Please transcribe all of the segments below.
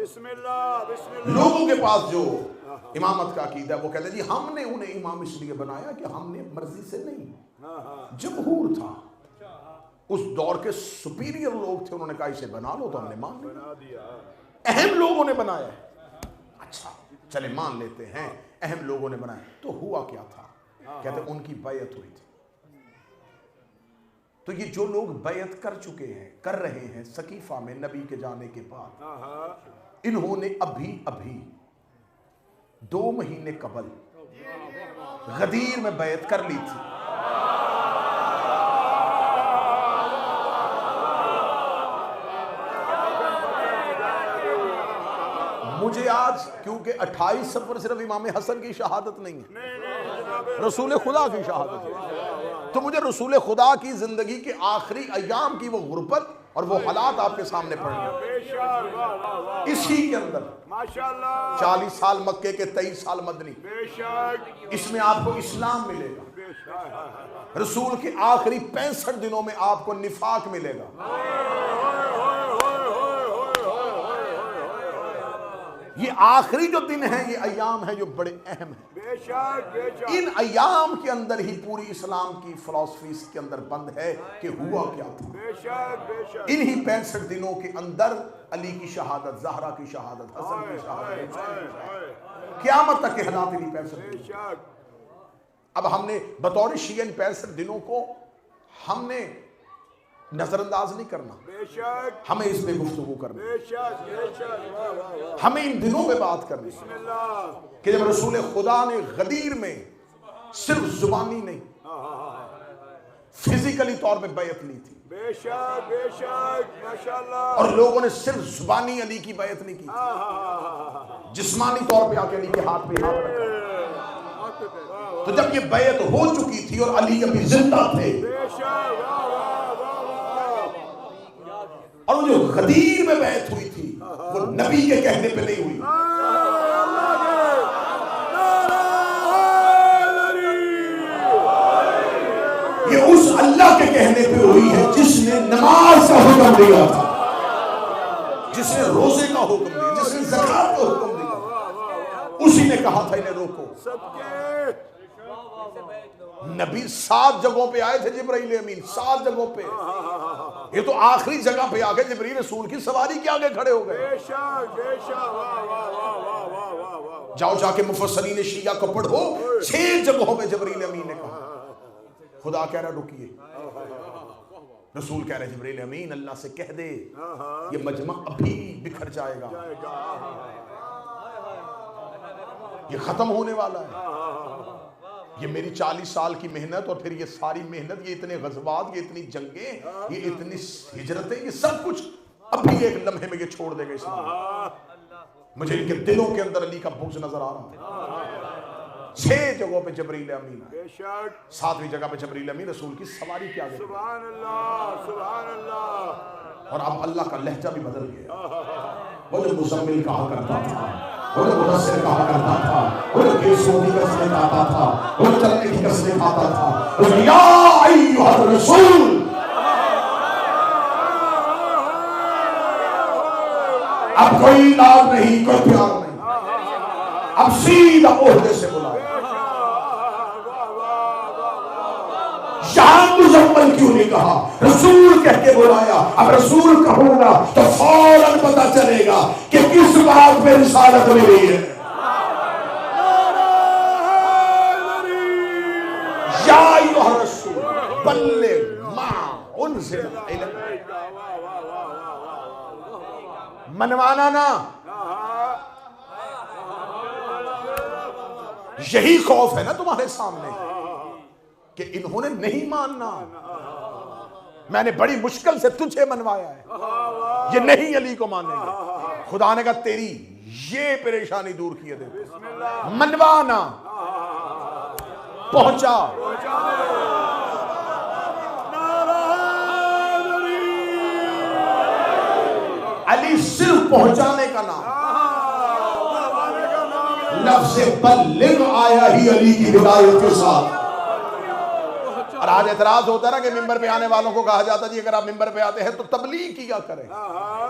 बिस्मिल्लाह बिस्मिल्लाह। लोगों के पास जो इमामत का अकीदा है वो कहते हैं जी हमने उन्हें इमाम इसलिए बनाया कि हमने मर्जी से नहीं, जमहूर था, उस दौर के सुपीरियर लोग थे, उन्होंने कहा इसे बना लो तो हमने मान लिया। अहम लोगों ने बनाया, अच्छा चले मान लेते हैं अहम लोगों ने बनाया, तो हुआ क्या था? कहते उनकी बैयत हुई थी। तो ये जो लोग बैयत कर चुके हैं, कर रहे हैं सकीफा में नबी के जाने के बाद, इन्होंने अभी अभी 2 महीने कबल गदीर में बैयत कर ली थी। मुझे आज क्योंकि 28 सफर सिर्फ इमाम हसन की शहादत नहीं है, रसूल खुदा की शहादत है, तो मुझे रसूल खुदा की जिंदगी के आखिरी अयाम की वो गुर्बत और वो हालात आपके सामने पढ़ने, इसी के अंदर माशाअल्लाह 40 साल मक्के के, 23 साल मदनी, इसमें आपको इस्लाम मिलेगा, रसूल के आखिरी 65 दिनों में आपको निफाक मिलेगा। ये आखिरी जो दिन है, ये अयाम है जो बड़े अहम है। इन अयाम के अंदर ही पूरी इस्लाम की फिलॉसफी इसके अंदर बंद है कि हुआ क्या था। इन्हीं 65 दिनों के अंदर अली की शहादत, ज़हरा की शहादत, हसन की शहादत, क़यामत तक के हालात इन्हीं 65 दिन। अब हमने बतौर शिया इन 65 दिनों को हमने नजरअंदाज नहीं करना, हमें इस पे गुफ्तगू करना, हमें इन दिनों पे बात करनी कि जब रसूल खुदा ने गदीर में सिर्फ जुबानी नहीं फिजिकली तौर पे बैयत ली थी, बेशक बेशक माशाअल्लाह, और लोगों ने सिर्फ जुबानी अली की बैयत नहीं की थी, जिस्मानी तौर पे आके अली के हाथ पे हाथ रखा। तो जब ये बैयत हो चुकी थी और अली अभी जिंदा थे, और वो जो गदीर में बैत हुई थी वो नबी के कहने पे नहीं हुई, ये उस अल्लाह के कहने पे हुई है जिसने नमाज का हुक्म दिया था, जिसने रोजे का हुक्म दिया, जिसने ज़कात का हुक्म दिया, उसी ने कहा था इन्हें रोको। नबी 7 जगहों पे आए थे, जिब्राइल अमीन 7 जगहों पे, ये तो आखिरी जगह पे आके जिब्रील रसूल की सवारी के आगे खड़े हो गए। जाओ जाके मुफस्सरीन शिया को पढ़ो, 6 जगहों पे जिब्रील अमीन ने कहा, खुदा कह रहा रुकिए, रसूल कह रहे जिब्रील अमीन अल्लाह से कह दे ये मजमा अभी बिखर जाएगा, ये खत्म होने वाला है, ये मेरी 40 साल की मेहनत और फिर ये सारी मेहनत, ये इतने गज़वात, ये इतनी जंगें, ये इतनी हिजरतें, ये सब कुछ अभी एक लम्हे में ये छोड़ देगा इस्लाम। मुझे इनके दिलों के अंदर अली का बुग़्ज़ नजर आ रहा है। 6 जगहों पे जिब्रील अमीन, 7वीं जगह पे जिब्रील अमीन रसूल की सवारी के आगे। सुभान अल्लाह सुभान अल्लाह। और अब अल्लाह का लहजा भी बदल गया। वो जो मुज़म्मिल कहा करता था, वो जो मुदस्सिर कहा करता था, वो जो केसों की कसमें खाता था, वो जो चलने की कसमें खाता था, वो जो या अय्युहर रसूल, अब कोई लाभ नहीं, कोई प्यार नहीं, अब सीधा ओहदे से बुला। शाह मुज़म्मिल क्यों नहीं कहा, रसूल कह के बुलाया। अब रसूल कहूंगा तो फौरन पता चलेगा कि किस बात पे रिसालत मिली है। या अय्युहर रसूल बल्लिग मा उनज़िल इलैक, मनवाना ना, यही खौफ है ना तुम्हारे सामने कि इन्होंने नहीं मानना, मैंने बड़ी मुश्किल से तुझे मनवाया है, ये नहीं अली को मानेंगे। खुदा ने कहा तेरी ये परेशानी दूर किए दे, मनवाना, पहुंचा। अली सिर्फ पहुंचाने का नाम, लफ्ज़ बल्लिग आया ही अली की हिदायत के साथ। और आज एतराज होता है ना कि मिंबर पे आने वालों को कहा जाता है जी अगर आप मिंबर पे आते हैं तो तबलीग किया करें,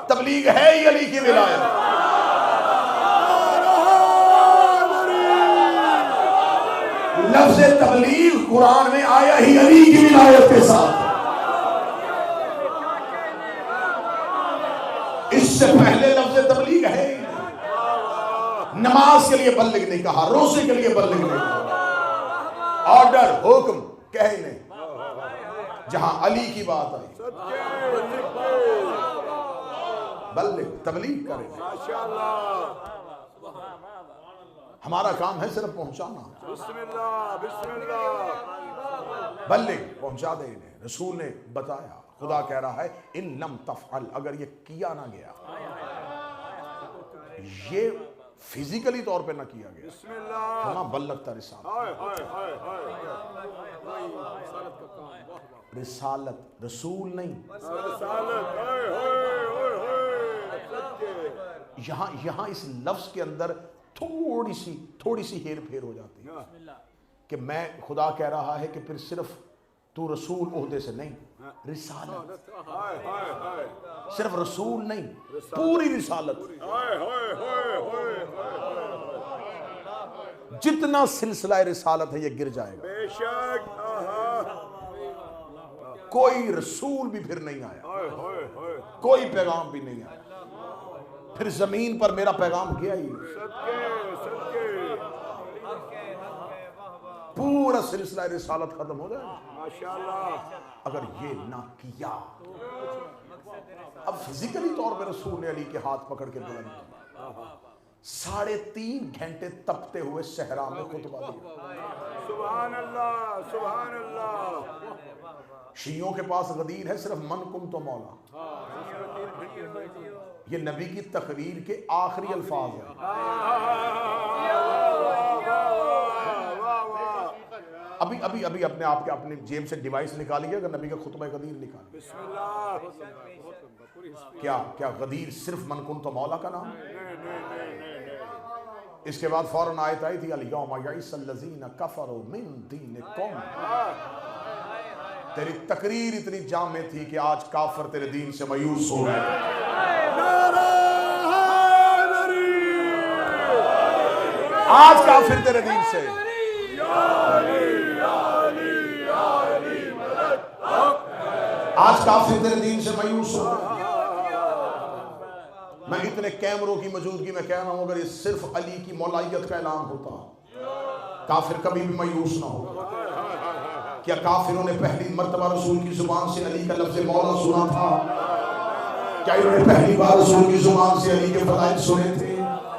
तबलीग है ही अली की विलायत। लफ्ज तबलीग कुरान में आया ही अली की विलायत के साथ। इससे पहले लफ्ज तबलीग है ही नहीं। नमाज के लिए बल्लिग नहीं कहा, रोजे के लिए बल्लिग नहीं कहा, ऑर्डर हुक्म कहे नहीं। जहां अली की बात आई बल्लिग तबलीग करें। हमारा काम है सिर्फ पहुंचाना। बिस्मिल्लाह बिस्मिल्लाह। बल्लिग पहुंचा दे इन्हें। रसूल ने बताया, खुदा कह रहा है इन लम तफअल, अगर ये किया ना गया, ये फिजिकली तौर पे ना किया गया, बिस्मिल्लाह ना बल्लगता रिसालत। रिसालत रसूल नहीं। यहां इस लफ्ज के अंदर थोड़ी सी हेर फेर हो जाती है कि मैं, खुदा कह रहा है कि फिर सिर्फ तू रसूल ओहदे से नहीं, रिसालत, सिर्फ रसूल नहीं, पूरी रिसालत। जितना सिलसिला रिसालत है ये गिर जाएगा। बेशक कोई रसूल भी फिर नहीं आया, कोई पैगाम भी नहीं आया, फिर जमीन पर मेरा पैगाम गया ही पूरा सिलसिला रिसालत खत्म हो जाएगा माशाल्लाह। अगर ये ना किया। अब फिजिकली तौर पर रसूल ने अली के हाथ पकड़ के बुलंद किया, 3.5 घंटे तपते हुए सहरा में खुतबा दिया। सुभान अल्लाह सुभान अल्लाह। शियों के पास गदीर है सिर्फ मन कुम तो मौला, ये नबी की तकरीर के आखिरी अल्फाज है। अभी अपने आप के अपनी जेब से डिवाइस निकालिए, अगर नबी का खुतबा गदीर निकालिए। क्या गदीर सिर्फ मन कुम तो मौला का नाम? इसके बाद फौरन आयत आई थी अल-यौमा यइसल्लज़ीना कफ़रू मिन दीनिकुम। तेरी तकरीर इतनी जामे थी कि आज काफिर तेरे दीन से मायूस हो गए। आज काफिर तेरे दीन से, आज काफिर तेरे दीन से मायूस हो गए। मैं इतने कैमरों की मौजूदगी में कह रहा हूं, अगर ये सिर्फ अली की मौलाइयत का ऐलान होता, काफिर कभी भी मायूस ना होगा। क्या काफिरों ने पहली मर्तबा रसूल की जुबान से अली का लफ्ज़ मौला सुना था? क्या इन्होंने पहली बार रसूल की जुबान से अली के फज़ाइल सुने थे?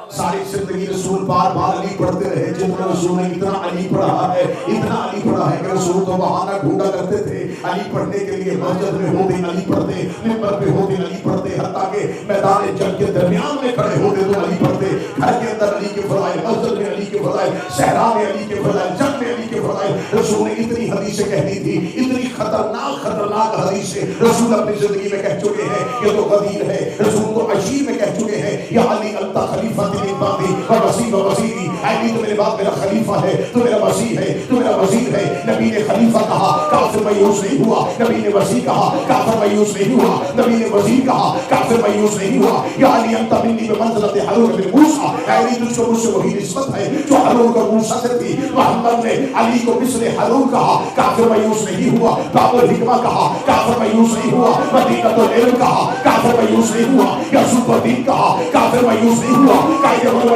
सारी जिंदगी रसूल बार बार अली पढ़ते रहे। जितना रसूल ने इतना अली पढ़ा है, इतना अली पढ़ा है कि रसूल तो बहाना ढूंढा करते थे अली पढ़ने के लिए। मस्जिद में हो दिन अली पढ़ते, मिंबर पे हो दिन अली पढ़ते, हत्ता के मैदान जंग के दरमियान में खड़े होते तो अली पढ़ते। घर के अंदर अली के फज़ाइल, मस्जिद में अली के फज़ाइल, सहरा में अली के फज़ाइल, जंग में अली के फज़ाइल। रसूल ने इतनी हदीसें कह दी थी, इतनी खतरनाक हदीसें रसूल अपनी जिंदगी में कह चुके हैं। ये तो गदीर है, रसूल तो अशीर में कह चुके हैं या अली अल्ता खलीफा वज़ीरी, अली तो मेरे बाद मेरा खलीफा है, तो मेरा वज़ीर है, तो मेरा वज़ीर है। नबी ने खलीफा कहा, काफिर मायूस नहीं हुआ। नबी ने वज़ीर कहा, काफिर मायूस नहीं हुआ। नबी ने वज़ीर कहा, काफिर मायूस नहीं हुआ। या अली अंता मिन्नी बिमंज़िलति हारून बिन मूसा, अली तुझको मुझसे वही निस्बत है जो हारून को मूसा से थी। मोहम्मद ने अली को मिस्ले हारून कहा, काफिर मायूस नहीं हुआ। बाबुल हिकमा कहा, काफिर मायूस नहीं हुआ। मदीनतुल इल्म कहा, काफिर मायूस नहीं हुआ। यसूफुद्दीन कहा, काफिर मायूस नहीं हुआ।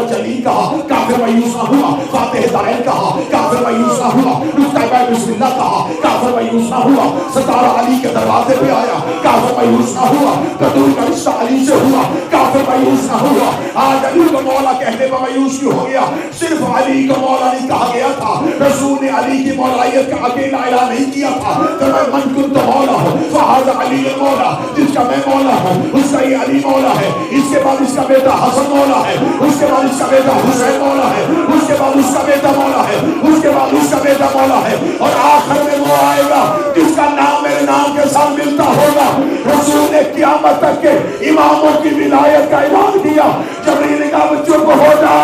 जली कहा, काफिर मायूस ना हुआ। फातिह दायल कहा, काफिर मायूस ना हुआ। मुस्तैबा बिस्मिल्लाह कहा, काफिर मायूस ना हुआ। सितारा अली के दरवाजे पे आया, काफिर मायूस ना हुआ। बदूर का रिश्ता अली से हुआ, काफिर मायूस ना हुआ। आज अली को मौला कहने पर मायूस क्यों हो गया? सिर्फ अली को मौला नहीं कहा गया था, रसूल ने अली की मौलाइयत का अकेला ऐलान नहीं किया था। तो मैं मन कुन तो मौला हूं, फहाज़ा अली मौला, जिसका मैं मौला हूं उसका ये अली मौला है। इसके बाद इसका बेटा हसन मौला है, उसके बाद इसका बेटा हुसैन मौला है, उसके बाद उसका बेटा मौला है, उसके बाद उसका बेटा मौला है, और आखिर में वो आएगा जिसका नाम मेरे नाम के साथ मिलता होगा। रसूल ने क़यामत तक के इमामों की विलायत का ऐलान किया। जबरील ने कहा बच्चों को हो जा,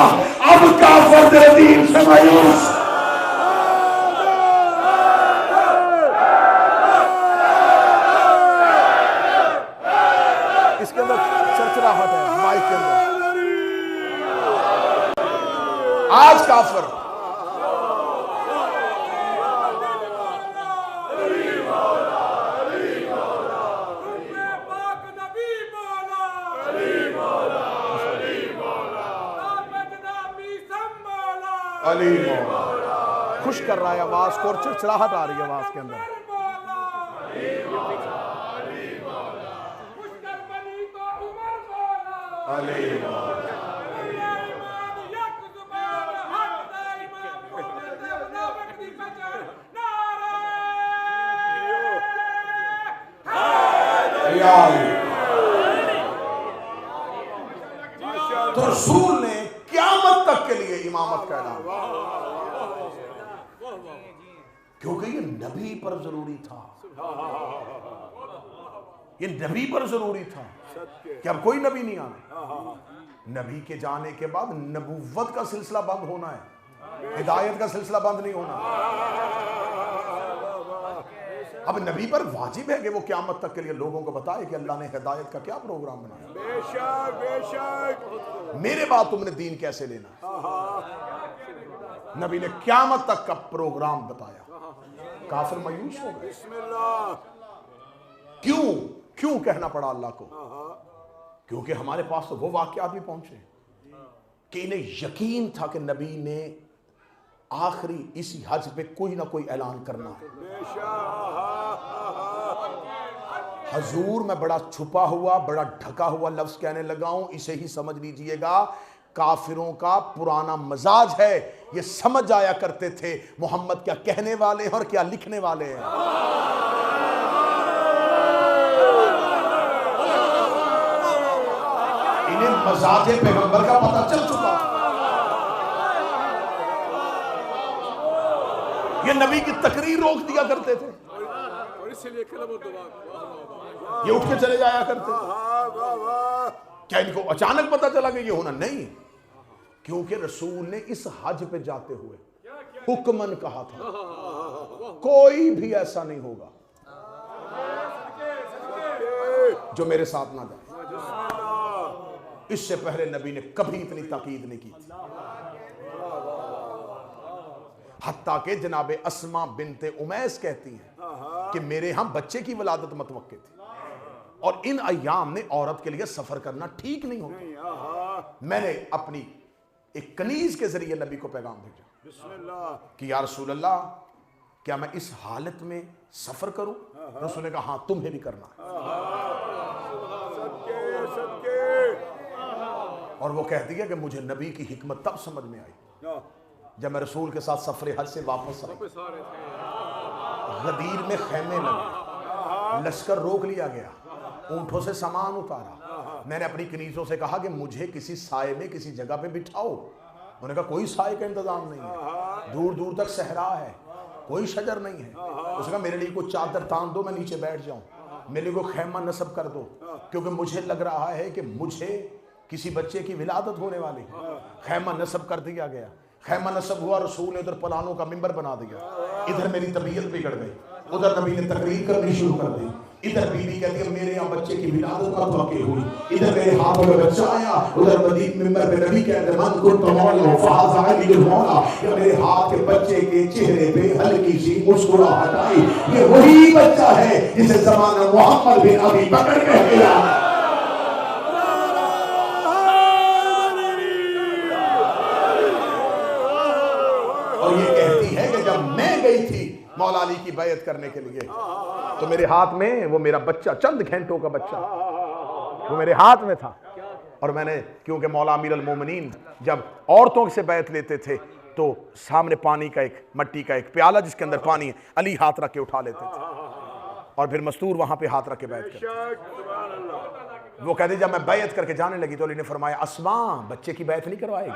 अब काफिर तेरे दीन से मायूस। इसके अंदर चरचराहट है माइक के अंदर। आज काफिर अली मौला। खुश कर रहा है आवाज को और चिड़चिड़ाहट आ रही है आवाज के अंदर। अली मौला। तो रसूल ने क़यामत तक के लिए इमामत का ऐलान, क्योंकि ये नबी पर जरूरी था, ये नबी पर जरूरी था कि अब कोई नबी नहीं आना। नबी के जाने के बाद नबूवत का सिलसिला बंद होना है, हिदायत का सिलसिला बंद नहीं होना। अब नबी पर वाजिब है कि वो क़यामत तक के लिए लोगों को बताए कि अल्लाह ने हिदायत का क्या प्रोग्राम बनाया। बेशक बेशक। मेरे बाद तुमने दीन कैसे लेना। नबी ने क़यामत तक का प्रोग्राम बताया। काफिर मायूस हो गए। बिस्मिल्लाह। क्यों क्यों कहना पड़ा अल्लाह को? क्योंकि हमारे पास तो वो वाक़यात भी पहुंचे कि इन्हें यकीन था कि नबी ने आखिरी इसी हज पे कोई ना कोई ऐलान करना है। हजूर मैं बड़ा छुपा हुआ, बड़ा ढका हुआ लफ्ज कहने लगा हूं, इसे ही समझ लीजिएगा। काफिरों का पुराना मजाज है, ये समझ जाया करते थे मोहम्मद क्या कहने वाले हैं और क्या लिखने वाले हैं। इन्हें मजाजे पैगंबर का पता चल चुका। ये नबी की तकरीर रोक दिया करते थे, ये उठ के चले जाया करते। क्या इनको अचानक पता चला कि ये होना? नहीं, क्योंकि रसूल ने इस हज पे जाते हुए हुक्मन कहा था कोई भी ऐसा नहीं होगा जो मेरे साथ ना जाए। इससे पहले नबी ने कभी इतनी ताकीद नहीं की थी। हत्ता के जनाबे अस्मा बिनते उमैस कहती हैं कि मेरे यहां बच्चे की वलादत मतवक्के थी और इन अय्याम में औरत के लिए सफर करना ठीक नहीं होता। मैंने अपनी एक कनीज के जरिए नबी को पैगाम भेजा कि या रसूल अल्लाह, क्या मैं इस हालत में सफर करूं? रसूल ने कहा हां, तुम्हें भी करना है। और वो कहती है कि मुझे नबी की हिकमत तब समझ में आई जब मैं रसूल के साथ सफर हज से वापस आया। गदीर में खेमे लगे, लश्कर रोक लिया गया, ऊंटों से सामान उतारा। मैंने अपनी कनीजों से कहा कि मुझे किसी साए में किसी जगह पे बिठाओ। उन्होंने कहा कोई साए का इंतजाम नहीं है, दूर दूर तक सहरा है, कोई शजर नहीं है। उसने कहा मेरे लिए कोई चादर तान दो, मैं नीचे बैठ जाऊं, मेरे को खैमा नस्ब कर दो, क्योंकि मुझे लग रहा है कि मुझे किसी बच्चे की विलादत होने वाली। खैमा नस्ब कर दिया गया, खैमा नस्ब हुआ, रसूल ने उधर पलानों का मिंबर बना दिया। इधर मेरी तबीयत बिगड़ गई, उधर नबी ने तकरीर करनी शुरू कर दी। इधर बीवी कहती है मेरे यहाँ बच्चे की विलादत का वाक़ई हुई, इधर मेरे हाथ में बच्चा आया, उधर मदीन मिंबर पे नबी कहते हैं मन कुन तमौला फाज़ाइल मौला, कि मेरे हाथ के बच्चे के चेहरे पे हल्की सी मुस्कुराहट आई। ये वही बच्चा है जिसे ज़माना मोहम्मद बिन अबी बकर कह गया। और ये कहती है कि जब मैं गई थी मौला अली की बैत करने के लिए तो मेरे हाथ में वो मेरा बच्चा, चंद घंटों का बच्चा वो मेरे हाथ में था। और मैंने, क्योंकि मौला अमीर अल मोमिनीन जब औरतों से बैत लेते थे तो सामने पानी का एक मट्टी का एक प्याला जिसके अंदर पानी है, अली हाथ रख के उठा लेते थे और फिर मस्तूर वहां पे हाथ रख के बैत करते। वो कहते जब मैं बैत करके जाने लगी तो अली ने फरमाया अस्मा बच्चे की बैत नहीं करवाएगी।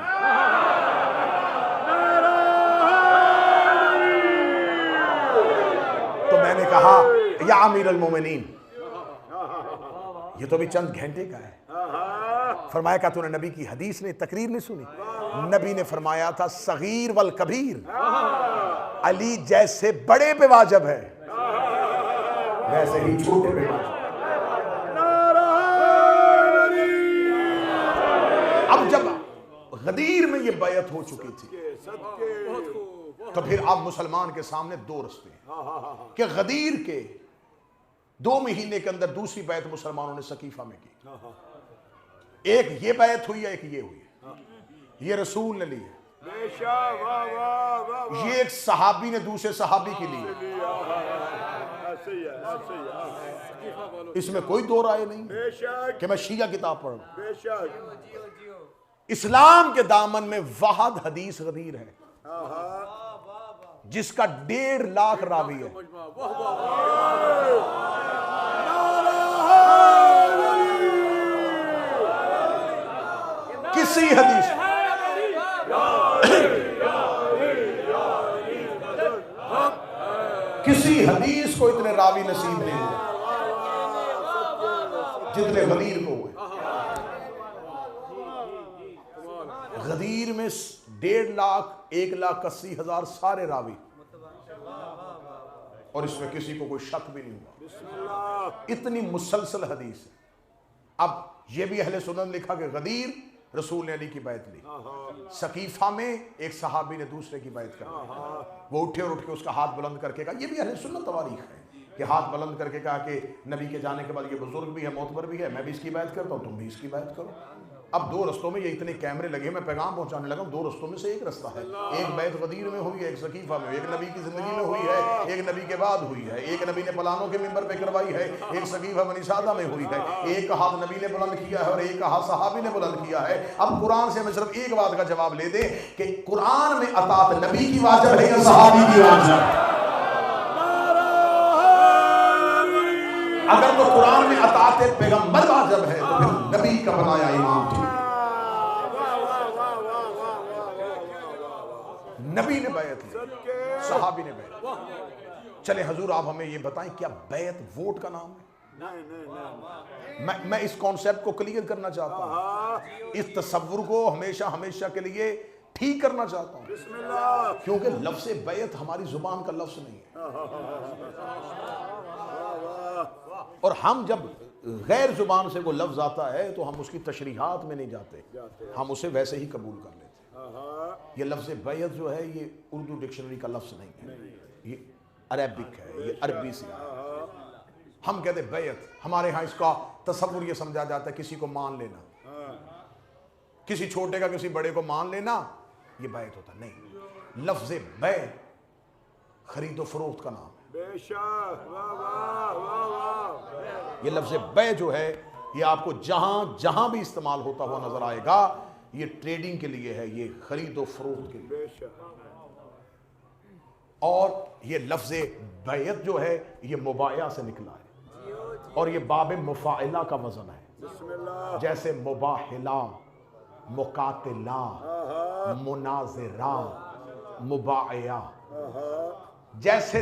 तो मैंने कहा या अमीर अल मोमिनीन, ये तो भी चंद घंटे का है। फरमाया क्या तूने नबी की हदीस नहीं, तकरीर नहीं सुनी? नबी ने फरमाया था सगीर वल कबीर, अली जैसे बड़े पे वाजिब है वैसे ही छोटे पे वाजिब। अब जब गदीर में ये बैत हो चुकी थी तो फिर अब मुसलमान के सामने दो रस्ते हैं कि गदीर के 2 महीने के अंदर दूसरी बैत मुसलमानों ने सकीफा में की। एक ये बैत हुई है, एक ये हुई है। ये रसूल ने ली है, बेशक, वाह वाह वाह वाह। ये एक सहाबी ने दूसरे सहाबी के लिए, ऐसे ही है, ऐसे ही है। इसमें कोई दो राय नहीं बेशक, कि मैं शिया किताब पढ़ रहा हूं। बेशक। इस्लाम के दामन में वाहद हदीस गदीर है जिसका 1.5 लाख रावी है। किसी हदीस किसी हदीस को इतने रावी नसीब नहीं हुए जितने गदीर को हुए। गदीर में 1.5 लाख 1,80,000 सारे रावी, और इसमें किसी को कोई शक भी नहीं हुआ। इतनी मुसलसल हदीस है। अब यह भी अहले सुन्नत लिखा कि गदीर रसूल ने अली की बैत ली, सकीफा में एक सहाबी ने दूसरे की बैत कर, वो उठे और उठ के उसका हाथ बुलंद करके कहा, यह भी अहले सुन्नत तवारीख है कि हाथ बुलंद करके कहा कि नबी के जाने के बाद ये बुजुर्ग भी है, मोतबर भी है, मैं भी इसकी बैत करता हूँ, तुम भी इसकी बैत करो। अब 2 रस्तों में ये इतने कैमरे लगे, मैं पैगाम पहुंचाने लगा, 2 रस्तों में से एक रास्ता है। एक बैत गदीर में हुई है, एक सकीफा में, एक नबी की जिंदगी में हुई है, एक नबी के बाद हुई है, एक नबी ने पलानों के मिंबर पे करवाई है, एक सकीफा बनी सादा में हुई है, एक हाथ नबी ने बुलंद किया है और एक हाथ सहाबी ने बुलंद किया है। अब कुरान से हमें सिर्फ एक बात का जवाब ले दे कि कुरान में अतात नबी की वाजिब है या सहाबी की वाजिब है? अगर तो कुरान में अतात पैगंबर वाजिब है तो फिर नबी का बनाया इमाम ठीक। नबी ने बैत ली, सहाबी ने बैत। चले हजूर आप हमें ये बताएं, क्या बैत वोट का नाम है? नहीं। मैं इस कॉन्सेप्ट को क्लियर करना चाहता हूं, इस तसव्वुर को हमेशा हमेशा के लिए ठीक करना चाहता हूं, क्योंकि लफ्ज़ बैत हमारी जुबान का लफ्ज़ नहीं है। और हम जब गैर जुबान से वो लफ्ज़ आता है तो हम उसकी तशरीहात में नहीं जाते, हम उसे वैसे ही कबूल कर लेते। ये लफ्ज़ बैत जो है ये उर्दू डिक्शनरी का लफ्ज़ नहीं है, ये अरबिक है, ये अरबी से है। हम कहते बैत, हमारे यहाँ इसका तसव्वुर ये समझा जाता है किसी को मान लेना, किसी छोटे का किसी बड़े को मान लेना, ये बैत होता नहीं। लफ्ज़ बैत खरीदो फरोख्त का नाम है। बेशक, वाह वाह वाह वाह। ये लफ्ज़ बै जो है ये आपको जहां जहां भी इस्तेमाल होता हुआ नजर आएगा, ये ट्रेडिंग के लिए है, ये खरीदो फरोख्त के लिए। बेशक। और ये लफ्ज़ बैत जो है ये मुबाया से निकला है और ये बाब मुफाइला का वजन है। जैसे मुबाहिला, मुकातिला, मुनाजिरा, मुबाया। जैसे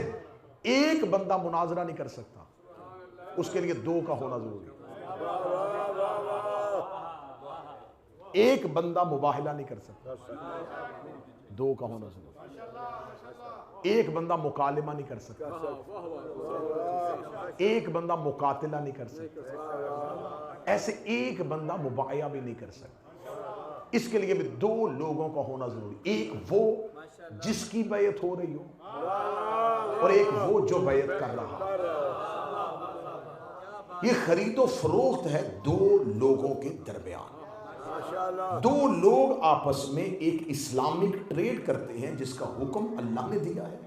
एक बंदा मुनाजरा नहीं कर सकता, उसके लिए 2 का होना जरूरी है। एक बंदा मुबाहिला नहीं कर सकता, 2 का होना जरूरी। एक बंदा मुकालिमा नहीं कर सकता, एक बंदा मुकातिला नहीं कर सकता, ऐसे एक बंदा मुबाया भी नहीं कर सकता। इसके लिए भी 2 लोगों का होना जरूरी, एक वो जिसकी बैत हो रही हो और एक वो जो बैत कर रहा। ये खरीदो फरोख्त है 2 लोगों के दरमियान। 2 लोग आपस में एक इस्लामिक ट्रेड करते हैं जिसका हुक्म अल्लाह ने दिया है,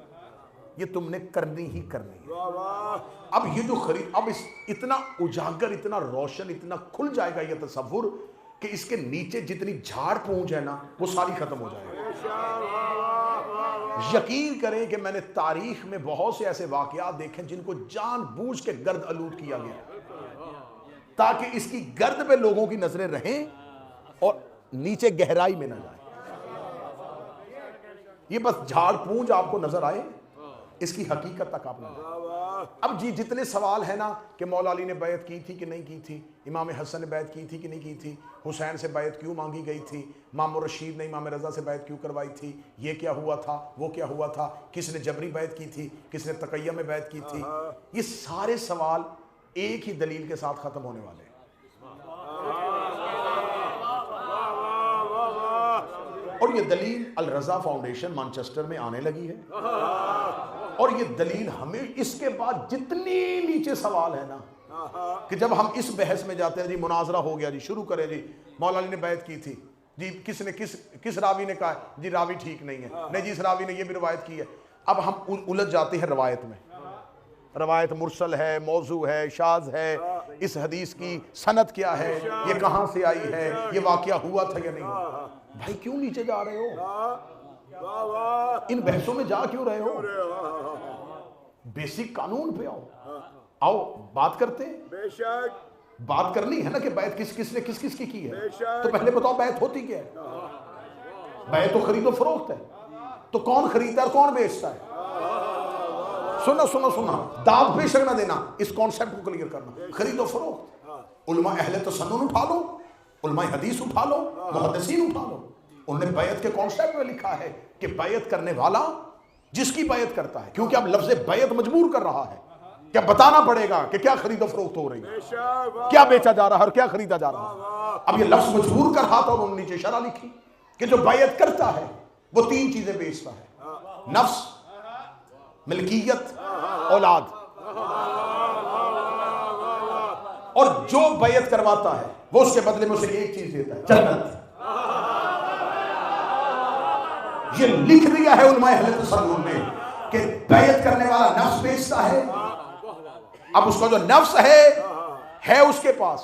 ये तुमने करनी ही करनी है। अब ये जो खरीद, अब इतना उजागर, इतना रोशन, इतना खुल जाएगा ये तसव्वुर कि इसके नीचे जितनी झाड़ पूंछ है ना वो सारी खत्म हो जाएगी। यकीन करें कि मैंने तारीख में बहुत से ऐसे वाकयात देखे जिनको जानबूझ के गर्द आलूद किया गया ताकि इसकी गर्द पे लोगों की नजरें रहें और नीचे गहराई में न जाए। ये बस झाड़ पूंछ आपको नजर आए, इसकी हकीकत तक आप न जाए। अब जी जितने सवाल है ना कि मौला अली ने बैत की थी कि नहीं की थी, इमाम हसन ने बैत की थी कि नहीं की थी, हुसैन से बैत क्यों मांगी गई थी, मामूर रशीद ने इमाम रज़ा से बैत क्यों करवाई थी, ये क्या हुआ था, वो क्या हुआ था, किसने जबरी बैत की थी, किसने तकैया में बैत की थी, ये सारे सवाल एक ही दलील के साथ ख़त्म होने वाले हैं। और ये दलील अल रज़ा फाउंडेशन मैनचेस्टर में आने लगी है और ये दलील हमें इसके बाद जितने नीचे सवाल है ना कि जब हम इस बहस में जाते हैं जी मुनाजरा हो गया जी, शुरू करें जी मौला अली ने बैत की थी जी किसने किस रावी ने कहा जी रावी ठीक नहीं है, नहीं जी इस रावी ने ये भी रवायत की है। अब हम उलझ जाते हैं रवायत में, रवायत मुरसल है, मौजू है, शाज है, इस हदीस की सनद क्या है, ये कहां से आई है, ये वाकया हुआ था या नहीं हुआ। भाई क्यों नीचे जा रहे हो, इन बहसों में जा क्यों रहे हो, बेसिक कानून पे आओ बात करते हैं। बेशक बात करनी है ना कि बैत किसने किसकी की है, तो पहले बताओ बैत होती क्या है। बैत तो खरीदो फरोख्त है, तो कौन खरीदता है कौन बेचता है। सुना दाव बेशक ना देना, इस कॉन्सेप्ट को क्लियर करना। खरीदो फरोख्त, उलमा अहले तसन्नुन उठा लो, उलमा हदीस उठा लो, मुहद्दिसीन उठा लो, उन्होंने बैत के कॉन्सेप्ट में लिखा है कि बैत करने वाला जिसकी बैत करता है, क्योंकि अब लफ्ज़ बैत मजबूर कर रहा है, क्या बताना पड़ेगा कि क्या खरीदो फरोख्त हो रही है, क्या बेचा जा रहा है और क्या खरीदा जा रहा है। अब ये लफ्ज मजबूर कर रहा था और उन्होंने नीचे शरह लिखी कि जो बैत करता है वो 3 चीजें बेचता है, नफ्स, मिल्कियत, औलाद, और जो बैत करवाता है वो उसके बदले में उसे एक चीज देता है, जन्नत। ये लिख दिया है उलमाए अहले तसव्वुफ ने कि बैत करने वाला नफ्स बेचता है। अब उसका जो नफ्स है उसके पास,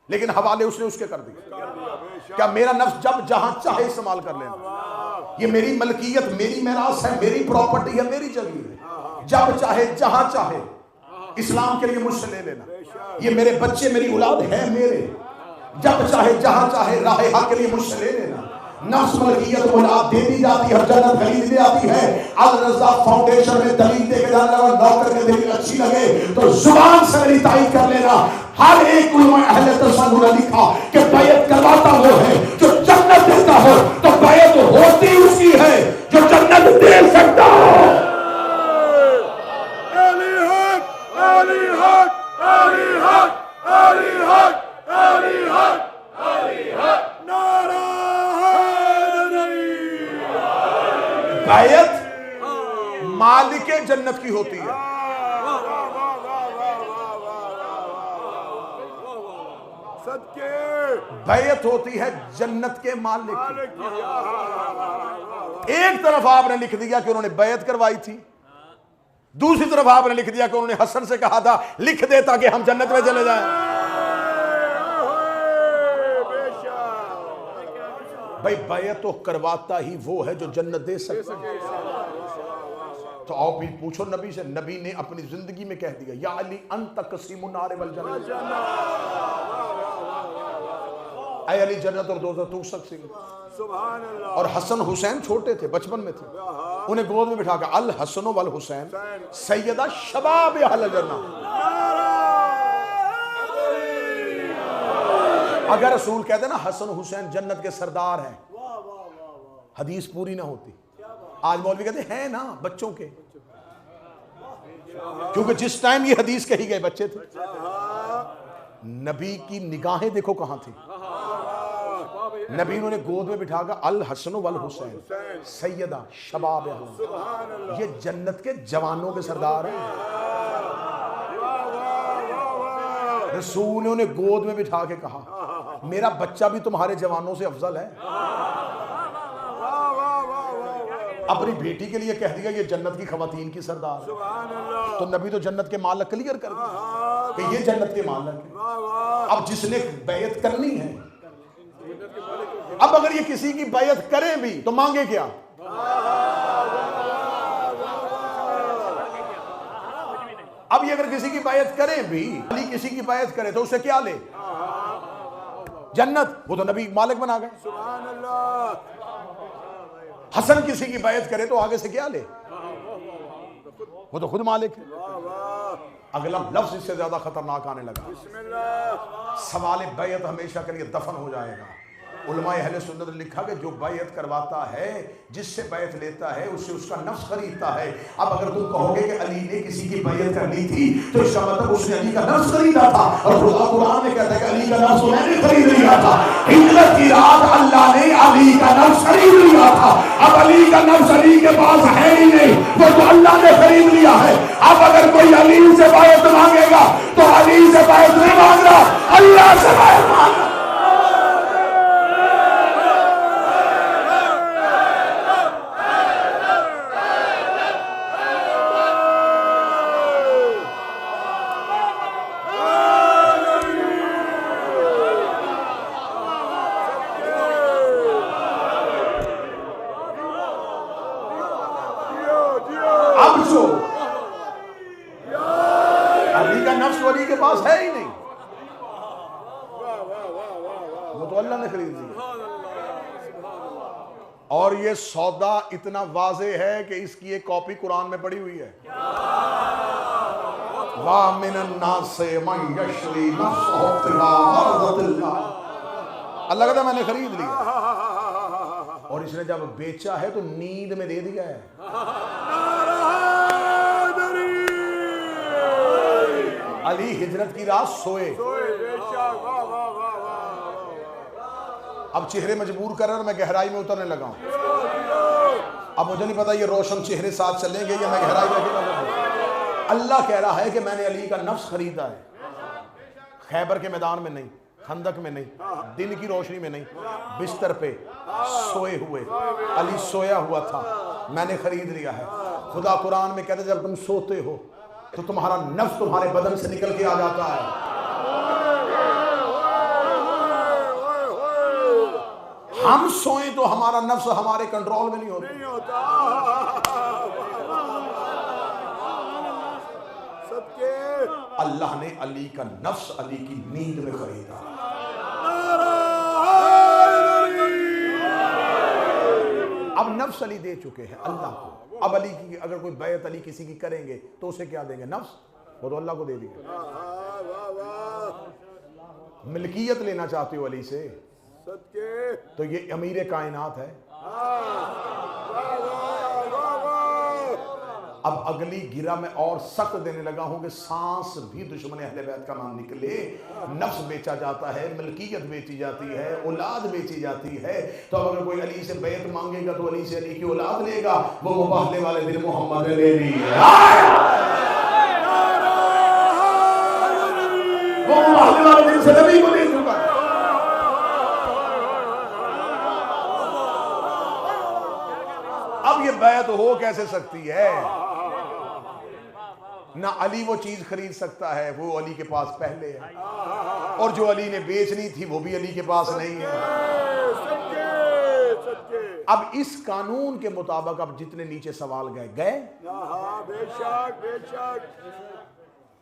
लेकिन हवाले उसके कर दिए। क्या मेरा नफ्स जब जहां चाहे इस्तेमाल कर लेना, ये मेरी मलकियत, मेरी मेरास है, मेरी प्रॉपर्टी है, मेरी जगह है, जब चाहे जहां चाहे इस्लाम के लिए मुझसे ले लेना। ये मेरे बच्चे, मेरी औलाद है मेरे, जब चाहे जहां चाहे राह हक के लिए मुझसे ले लेना। नफ्स मलकियत औलाद दे दी जाती है, जन्नत खरीद दी जाती है। अल रज़ाक फाउंडेशन में दलील दे के जाना, और नौकर के दलील अच्छी लगे तो जुबान से मेरी तारीफ कर लेना। हर एक उलमा अहले तसव्वुफ ने लिखा कि बैत करवाता वो है जो जन्नत देता हो, तो बैत होती उसकी है जो जन्नत दे सकता हो। अली हक, अली हक, अली हक, अली हक, अली हक, अली हक, नारा बैत मालिके जन्नत की होती है। बैत होती है जन्नत के मालिक की। एक तरफ आपने लिख दिया कि उन्होंने बैत करवाई थी, दूसरी तरफ आपने लिख दिया कि उन्होंने हसन से कहा था लिख दे ताकि हम जन्नत में चले जाएं। भाई बैत तो करवाता ही वो है जो जन्नत दे सकता है। तो आओ भी पूछो नबी से, नबी ने अपनी जिंदगी में कह दिया या अली अंत कसीमुन नार वल जन्नत, ऐ अली जन्नत और दोज़ख तू सकती। सुभान अल्लाह। और हसन हुसैन छोटे थे, बचपन में थे, उन्हें गोद में बिठा कर अल हसन वल हुसैन सैयदा शबाब अहल जन्नत। अगर रसूल कहते ना हसन हुसैन जन्नत के सरदार हैं, हदीस पूरी ना होती। आज मौलवी कहते हैं ना बच्चों के, क्योंकि जिस टाइम ये हदीस कही गए बच्चे थे। नबी की निगाहें देखो कहां थी। नबी उन्होंने गोद में बिठाकर अल हसन वल हुसैन सैयदा शबाब अहल, ये जन्नत के जवानों के सरदार हैं। रसूल ने उन्हें गोद में बिठा के कहा मेरा बच्चा भी तुम्हारे जवानों से अफजल है। अपनी बेटी के लिए कह दिया ये जन्नत की खवातीन की सरदार है। तो नबी तो जन्नत के मालक क्लियर कर दिया कि ये जन्नत के मालक है। अब जिसने बैत करनी है, अब अगर ये किसी की बैत करें भी तो मांगे क्या? अब ये अगर किसी की बैत करें भी, अली किसी की बैत करे तो उसे क्या ले? जन्नत। वो तो नबी मालिक बना गए। सुभान अल्लाह। हसन किसी की बैत करे तो आगे से क्या ले? वो तो खुद मालिक है। अगला लफ्ज इससे ज्यादा खतरनाक आने लगा। सवाल बैत हमेशा के लिए दफन हो जाएगा। उलमाए अहले सुन्नत ने लिखा कि जो बैत करवाता है, जिससे बैत लेता है, उससे उसका नफ्स खरीदता है। अब अगर तुम कहोगे कि अली ने किसी की बैत कर ली थी तो इसका मतलब उसने अली का नफ्स खरीदा था, और खुदा कुरान में कहता है कि अली का नफ्स मैंने खरीद लिया था। हिजरत की रात अल्लाह ने अली का नफ्स खरीद लिया था। अब अली का नफ्स अली के पास है ही नहीं, वो तो अल्लाह ने खरीद लिया है। अब अगर कोई अली से बैत मांगेगा तो अली से बैत नहीं मांग रहा, अल्लाह से बैत मांग रहा। और ये सौदा इतना वाजे है कि इसकी एक कॉपी कुरान में पड़ी हुई है। वाह मिनन्नास से मन यशरी नफ्सहु इब्तिगा मर्ज़तिल्लाह। अल्लाह कहता मैंने खरीद लिया, और इसने जब बेचा है तो नींद में दे दिया है। अली हिजरत की रात सोए, अब चेहरे मजबूर कर रहे और मैं गहराई में उतरने लगा हूं। अब मुझे नहीं पता ये रोशन चेहरे साथ चलेंगे या मैं गहराई में लगा। अल्लाह कह रहा है कि मैंने अली का नफ्स खरीदा है। खैबर के मैदान में नहीं, खंदक में नहीं, दिन की रोशनी में नहीं, बिस्तर पे सोए हुए अली सोया हुआ था, मैंने खरीद लिया है। खुदा कुरान में कहते जब तुम सोते हो तो तुम्हारा नफ्स तुम्हारे बदन से निकल के आ जाता है। हम सोएं तो हमारा नफ्स हमारे कंट्रोल में नहीं होता। अल्लाह ने अली का नफ्स अली की नींद में खरीदा। अब नफ्स अली दे चुके हैं अल्लाह को। अब अली की अगर कोई बैत अली किसी की करेंगे तो उसे क्या देंगे? नफ्स, वो तो अल्लाह को दे दिया। मिल्कियत लेना चाहते हो अली से तो ये अमीर कायनात है। अब अगली गिरा में और सख्त देने लगा हूं कि सांस भी दुश्मन अहले बैत का नाम निकले। नफ्स बेचा जाता है, मिल्कियत बेची जाती है, औलाद बेची जाती है। तो अगर कोई अली से बैत मांगेगा तो अली से अली की औलाद लेगा। वो मुबाहले वाले दिन मोहम्मद ने ले ली, वो मुबाहले वाले दिन से नबी को ले चुका। अब ये बैत हो कैसे सकती है? ना अली वो चीज खरीद सकता है, वो अली के पास पहले है, और जो अली ने बेचनी थी वो भी अली के पास नहीं है। अब इस कानून के मुताबिक अब जितने नीचे सवाल गए बेशक बेशक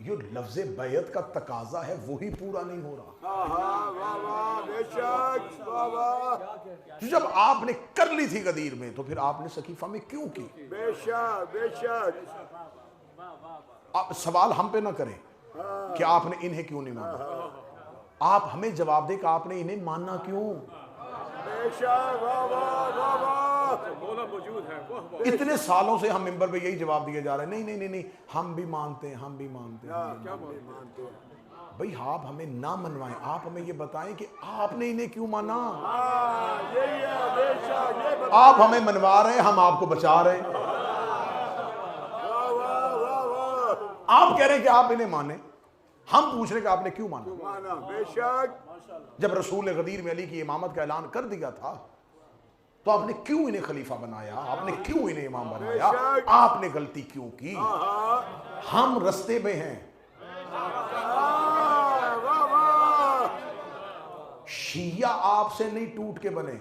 ये लफ्ज़े बैत का तकाजा है वही पूरा नहीं हो रहा। तो जब आपने कर ली थी गदीर में तो फिर आपने सकीफा में क्यों की? बेशक बेशक आप सवाल हम पे ना करें कि आपने इन्हें क्यों नहीं माना। आप हमें जवाब दे कि आपने इन्हें मानना क्यों? इतने सालों से हम मिंबर पे यही जवाब दिए जा रहे हैं, नहीं नहीं नहीं नहीं हम भी मानते हैं, हम भी मानते हैं। भाई आप हमें ना मनवाएं, आप हमें ये बताएं कि आपने इन्हें क्यों माना। आप हमें मनवा रहे हैं, हम आपको बचा रहे हैं। आप कह रहे हैं कि आप इन्हें माने, हम पूछ रहे हैं कि आपने क्यों माना। बेशक जब रसूल गदीर में अली की इमामत का ऐलान कर दिया था तो आपने क्यों इन्हें खलीफा बनाया? आपने क्यों इन्हें इमाम बनाया? आपने गलती क्यों की? हम रास्ते में हैं। शिया आपसे नहीं टूट के बने।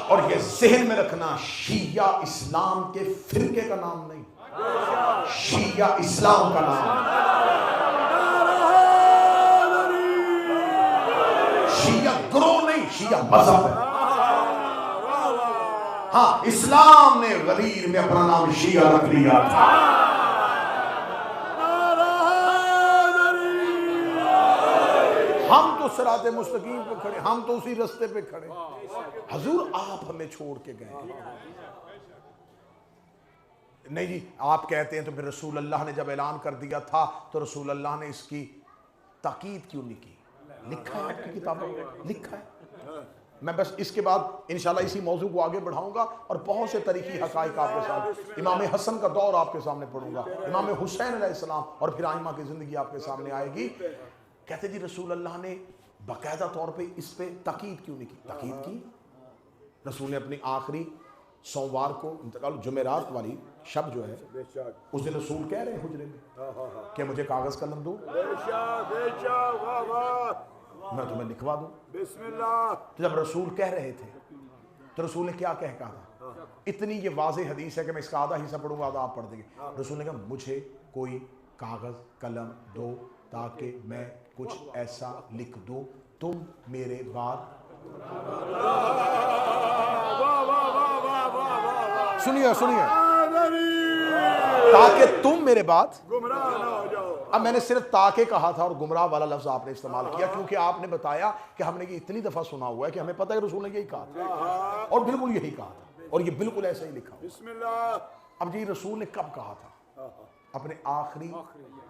और ये ज़हन में रखना, शिया इस्लाम के फिरके का नाम नहीं, शिया इस्लाम का नाम। शिया ग्रोह नहीं, शिया मजहब है। हाँ, इस्लाम ने गदीर में अपना नाम शिया रख लिया था। हम तो सिराते मुस्तकीम पे खड़े, हम तो उसी रास्ते पे खड़े। हजूर आप हमें छोड़ के गए। नहीं जी आप कहते हैं तो फिर रसूल अल्लाह ने जब ऐलान कर दिया था तो रसूल अल्लाह ने इसकी ताकीद क्यों नहीं की? लिखा है आपकी किताबों में, लिखा है। मैं बस इसके बाद इंशाल्लाह इसी मौजू को आगे बढ़ाऊंगा और बहुत से तरीकी हकाइक आपके साथ, इमाम हसन का दौर आपके सामने पढ़ूंगा, इमाम हुसैन अलैहिस्सलाम, और फिर आइमा की जिंदगी आपके सामने आएगी। कहते जी रसूल अल्लाह ने बाकायदा तौर पे इस पे ताकीद क्यों नहीं की? ताकीद की रसूल ने अपनी आखिरी सोमवार को जुमेरात वाली शब जो है उस दिन रसूल कह रहे हैं हुजरे में कि मुझे कागज कलम दो, मैं तुम्हें लिखवा दूं। तो जब रसूल कह रहे थे तो रसूल ने क्या कहा था? इतनी ये वाज़ेह हदीस है कि मैं इसका आधा हिस्सा पढ़ूंगा, आधा आप पढ़ देंगे। रसूल ने कहा मुझे कोई कागज कलम दो ताकि मैं कुछ ऐसा लिख दो तुम मेरे बाद, सुनिए सुनिए, ताकि तुम मेरे बाद गुमराह ना हो जाओ। अब मैंने सिर्फ ताके कहा था और गुमराह वाला लफ्ज आपने इस्तेमाल किया, क्योंकि आपने बताया कि हमने ये इतनी दफा सुना हुआ है कि हमें पता है कि रसूल ने यही कहा था और बिल्कुल यही कहा था और ये बिल्कुल ऐसा ही लिखा हुआ। बिस्मिल्लाह। अब जी रसूल ने कब कहा था? अपने आखिरी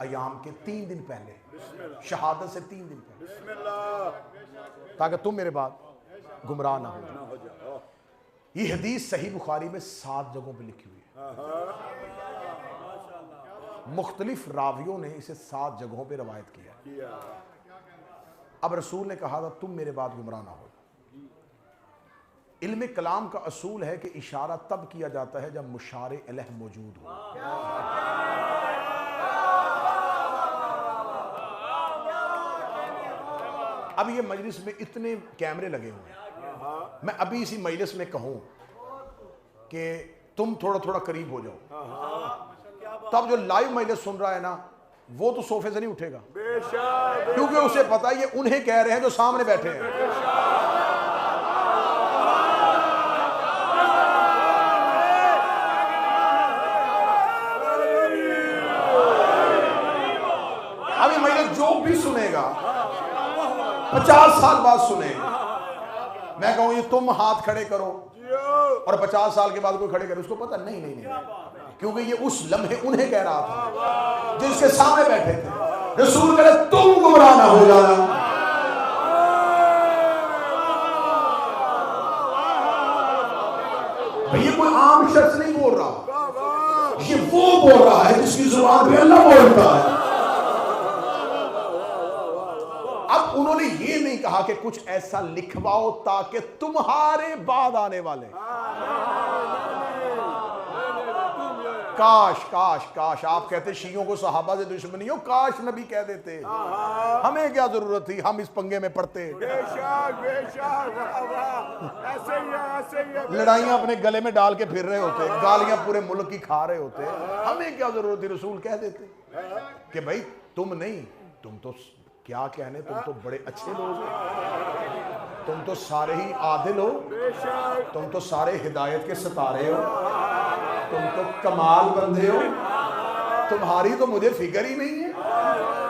अयाम के 3 दिन पहले, शहादत से 3 दिन पहले, बिस्मिल्लाह, ताकि तुम मेरे बाद गुमराह ना हो ना हो जाओ। ये हदीस सही बुखारी में 7 जगहों पे लिखी हुई है। मुख्तलिफ रावियों ने इसे 7 जगहों पे रवायत किया। अब रसूल ने कहा था तुम मेरे बाद गुमराह ना हो। इल्म कलाम का असूल है कि इशारा तब किया जाता है जब मुशारे अलैह मौजूद हो। अब ये मजलिस में इतने कैमरे लगे हुए हैं, मैं अभी इसी मजलिस में कहूं कि तुम थोड़ा थोड़ा करीब हो जाओ, तब जो लाइव मजलिस सुन रहा है ना वो तो सोफे से नहीं उठेगा, क्योंकि उसे पता है ये उन्हें कह रहे हैं जो सामने बैठे हैं। अब ये मजलिस जो भी सुनेगा 50 साल बाद सुनेगा, मैं कहूं ये तुम हाथ खड़े करो और 50 साल के बाद कोई खड़े करे, उसको पता नहीं नहीं नहीं, क्योंकि ये उस लम्हे उन्हें कह रहा था जो इसके सामने बैठे थे। रसूल कहे तुम गुमराह ना हो जाना। भैया कोई आम शख्स नहीं बोल रहा, ये वो बोल रहा है जिसकी जुबान पे अल्लाह बोलता है। अब उन्होंने ये नहीं कहा कि कुछ ऐसा लिखवाओ ताकि तुम्हारे बाद आने वाले, काश काश काश आप कहते शियों को सहाबा से दुश्मनी हो, काश नबी कह देते, हमें क्या जरूरत थी, हम इस पंगे में पड़ते। लड़ाइयां अपने गले में डाल के फिर रहे होते, गालियां पूरे मुल्क की खा रहे होते, हमें क्या जरूरत थी, रसूल कह देते कि भाई तुम नहीं, तुम तो क्या कहने, तुम तो बड़े अच्छे लोग हो, तुम तो सारे ही आदिल हो, तुम तो सारे हिदायत के सितारे हो, तुम तो कमाल बंदे हो, तुम्हारी तो मुझे फिक्र ही नहीं है,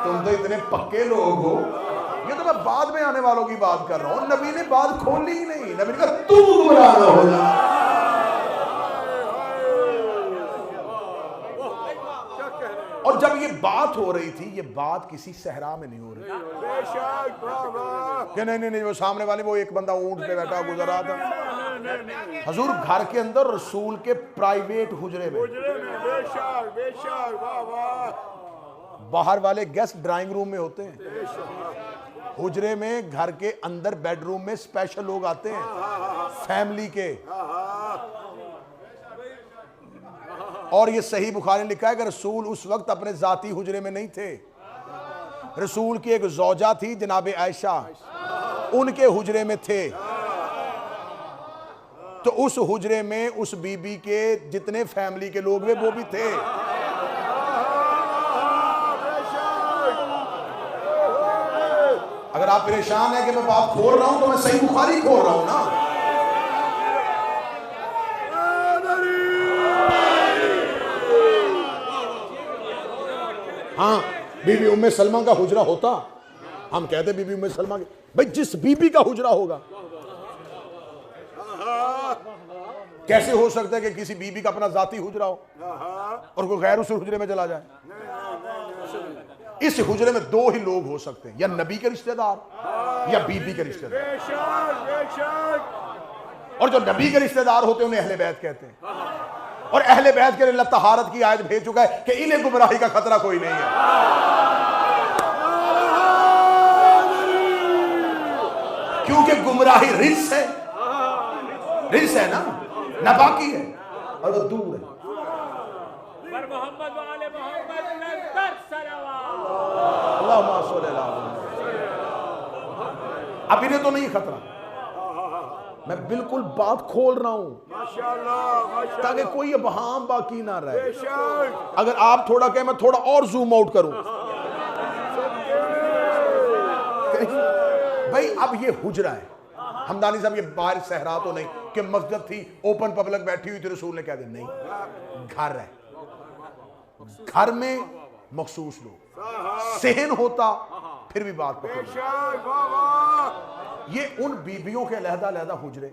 तुम तो इतने पक्के लोग हो। ये तो मैं बाद में आने वालों की बात कर रहा हूं, नबी ने बात खोली ही नहीं, नबी ने कहा तुम गुमराह ना हो जा। और जब ये बात हो रही थी, ये बात किसी सहरा में नहीं हो रही कि नहीं नहीं नहीं वो सामने वाले वो एक बंदा ऊंट पे बैठा गुजर रहा था, हजूर घर के अंदर रसूल के प्राइवेट हुजरे में, बाहर वाले गेस्ट ड्राइंग रूम में होते हैं, हुजरे में घर के अंदर बेडरूम में स्पेशल लोग आते हैं फैमिली के। और ये सही बुखारी ने लिखा है कि रसूल उस वक्त अपने जाती हुजरे में नहीं थे, रसूल की एक ज़ौजा थी जनाबे आयशा, उनके हुजरे में थे। तो उस हुजरे में उस बीबी के जितने फैमिली के लोग वे वो भी थे। अगर आप परेशान हैं कि मैं बात खोल रहा हूं तो मैं सही बुखारी खोल रहा हूं ना। हाँ, बीबी उम्मे सलमा का हुजरा होता, हम कहते बीबी उम्मे सलमा की, भाई जिस बीबी का हुजरा होगा, कैसे हो सकता है कि किसी बीबी का अपना जाती हुजरा हो और कोई गैर उस हुजरे में चला जाए। इस हुजरे में 2 ही लोग हो सकते हैं, या नबी के रिश्तेदार या बीबी के रिश्तेदार, और जो नबी के रिश्तेदार होते हैं उन्हें अहले बैत कहते हैं। और अहले बैत के लिए अल्लाह तहारत की आयत भेज चुका है कि इन्हें गुमराही का खतरा कोई नहीं है, क्योंकि गुमराही रिस है, रिस है ना, नापाकी है और वो दूर है। अब इन्हें तो नहीं खतरा, मैं बिल्कुल बात खोल रहा हूं ताकि कोई अबहाम बाकी ना रहे। अगर आप थोड़ा कहें मैं थोड़ा और जूम आउट करूं, भाई अब ये हुजरा है। हमदानी साहब ये बाहर सहरा तो नहीं कि मस्जिद थी ओपन पब्लिक बैठी हुई थी रसूल ने कह दिया, नहीं, घर है। घर में मखसूस लोग, सहन होता फिर भी बात पकड़। ये उन बीबियों के अलहदा हुजरे,